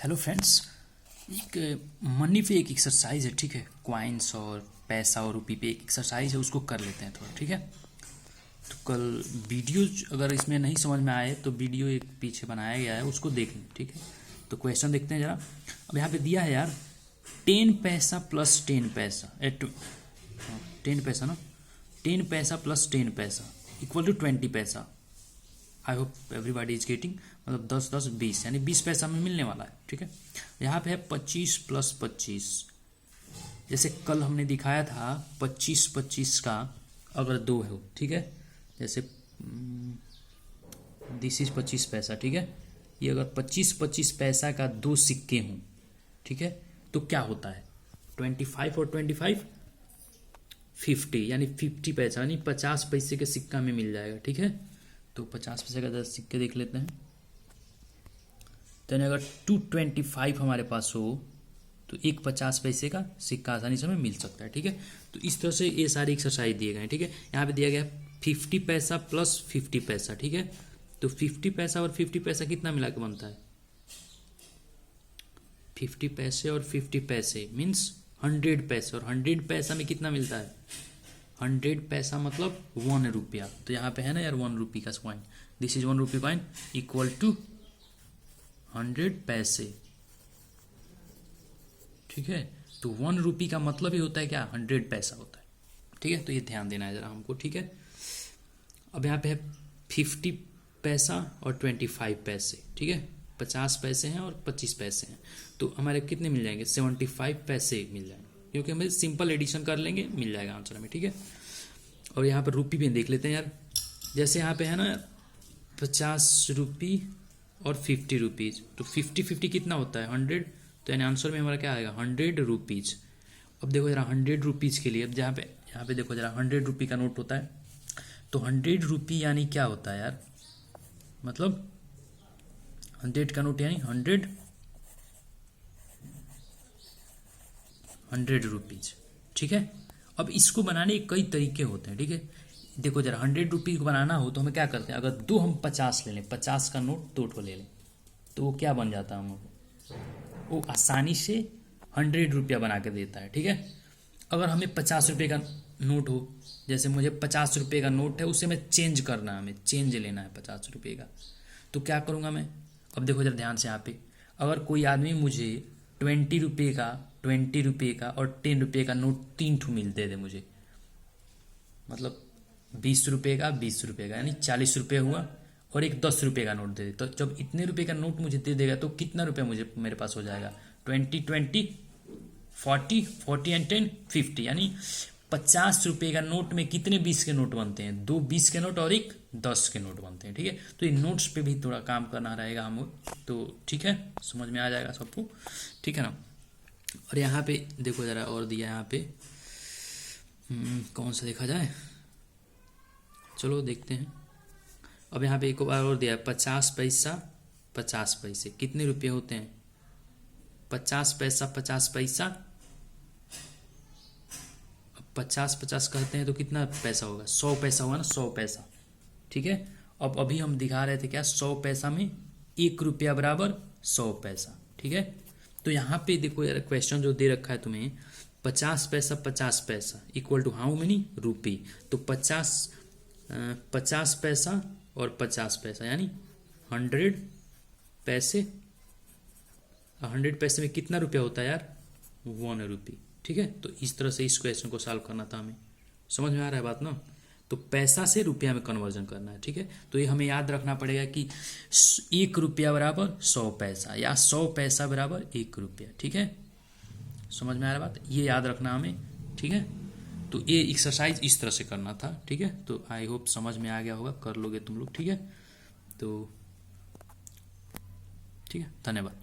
Hello friends. एक money पे एक एक्सरसाइज है, ठीक है। कॉइन्स और पैसा और रुपी पे एक एक्सरसाइज है, उसको कर लेते हैं थोड़ा, ठीक है। तो कल वीडियो अगर इसमें नहीं समझ में आए तो वीडियो एक पीछे बनाया गया है, उसको देख लें, ठीक है। तो क्वेश्चन देखते हैं जरा। अब यहाँ पे दिया है यार 10 पैसा प्लस 10 पैसा 10 पैसा ना, 10 पैसा प्लस 10 पैसा इक्वल टू 20 पैसा। I hope everybody is getting, मतलब 10 10 20 यानी 20 पैसा में मिलने वाला है, ठीक है। यहाँ पे है 25 + 25। जैसे कल हमने दिखाया था 25 का अगर दो है, ठीक है। जैसे दिस इज 25 पैसा, ठीक है। ये अगर 25 पैसा का दो सिक्के हों, ठीक है, तो क्या होता है 25 और 25 50 यानी 50 पैसा यानी 50 पैसे के सिक्का में मिल जाएगा, ठीक है। तो 50 पैसे का 10 सिक्के देख लेते हैं। तो अगर 225 हमारे पास हो तो एक 50 पैसे का सिक्का आसानी से हमें मिल सकता है, ठीक है। तो इस तरह से ये सारी एक्सरसाइज दिए गए हैं, ठीक है। यहाँ पे दिया गया 50 पैसा प्लस 50 पैसा, ठीक है। तो 50 पैसा और 50 पैसा कितना मिला के बनता है 50 पैसे और 50 पैसे मीन्स 100 पैसे, और 100 पैसा में कितना मिलता है 100 पैसा मतलब 1 रुपया। तो यहाँ पे है ना यार 1 रुपी का coin, this is 1 rupee coin equal to 100 पैसे, ठीक है। तो 1 रुपी का मतलब ही होता है क्या 100 पैसा होता है, ठीक है। तो ये ध्यान देना है जरा हमको, ठीक है। अब यहाँ पे है 50 पैसा और 25 पैसे, ठीक है। 50 पैसे हैं और 25 पैसे हैं, तो हमारे कितने मिल जाएंगे 75 पैसे मिल जाएंगे, क्योंकि हमें सिंपल एडिशन कर लेंगे मिल जाएगा आंसर में, ठीक है। और यहाँ पर रुपी भी देख लेते हैं यार। जैसे यहाँ पे है ना 50 रुपी और 50 रुपीज़, तो 50 कितना होता है 100, तो यानी आंसर में हमारा क्या आएगा 100 रुपीज़। अब देखो जरा 100 रुपीज़ के लिए, अब यहाँ पे देखो जरा 100 रुपी का नोट होता है, तो 100 रुपी यानी क्या होता है यार, मतलब 100 का नोट यानी 100 रुपीज़, ठीक है। अब इसको बनाने के कई तरीके होते हैं, ठीक है। देखो जरा 100 रुपीज़ को बनाना हो तो हमें क्या करते हैं, अगर दो हम 50 ले लें, 50 का नोट दो ठो ले लें, तो वो क्या बन जाता है वो आसानी से 100 रुपया बना के देता है, ठीक है। अगर हमें 50 रुपये का नोट हो, जैसे मुझे 50 रुपये का नोट है उसे मैं चेंज करना है, हमें चेंज लेना है 50 रुपये का, तो क्या करूँगा मैं। अब देखो जरा ध्यान से यहाँ पे, अगर कोई आदमी मुझे 20 रुपये का और 10 रुपये का नोट 3 ठो दे दे मुझे, मतलब 20 रुपये का 20 रुपये का यानी 40 रुपये हुआ, और एक 10 रुपये का नोट दे दे, तो जब इतने रुपये का नोट मुझे दे देगा तो कितना रुपया मुझे मेरे पास हो जाएगा 20 20 40 40 एंड 10 50, यानी 50 रुपये का नोट में कितने 20 के नोट बनते हैं, 2 20 के नोट और एक 10 के नोट बनते हैं, ठीक है। तो ये नोट्स पे भी थोड़ा काम करना रहेगा हम, तो ठीक है, समझ में आ जाएगा सबको, ठीक है ना। और यहाँ पे देखो जरा और दिया यहाँ पे, कौन सा देखा जाए, चलो देखते हैं। अब यहाँ पे एक बार और दिया है 50 पैसा 50 पैसे, कितने रुपये होते हैं 50 पैसा 50 पैसा, अब 50 50 कहते हैं तो कितना पैसा होगा 100 पैसा होगा ना, 100 पैसा, ठीक है। अब अभी हम दिखा रहे थे क्या 100 पैसा में 1 रुपया बराबर 100 पैसा, ठीक है। तो यहाँ पे देखो यार क्वेश्चन जो दे रखा है तुम्हें 50 पैसा इक्वल टू हाउ मेनी रुपी, तो 50 पैसा और 50 पैसा यानी 100 पैसे, 100 पैसे में कितना रुपया होता है यार 1 रुपी, ठीक है। तो इस तरह से इस क्वेश्चन को सॉल्व करना था हमें, समझ में आ रहा है बात ना। तो पैसा से रुपया में कन्वर्जन करना है, ठीक है। तो ये हमें याद रखना पड़ेगा कि 1 रुपया बराबर 100 पैसा या 100 पैसा बराबर 1 रुपया, ठीक है। समझ में आ रहा बात, ये याद रखना हमें, ठीक है। तो ये एक्सरसाइज इस तरह से करना था, ठीक है। तो आई होप समझ में आ गया होगा, कर लोगे तुम लोग, ठीक है। तो ठीक है, धन्यवाद।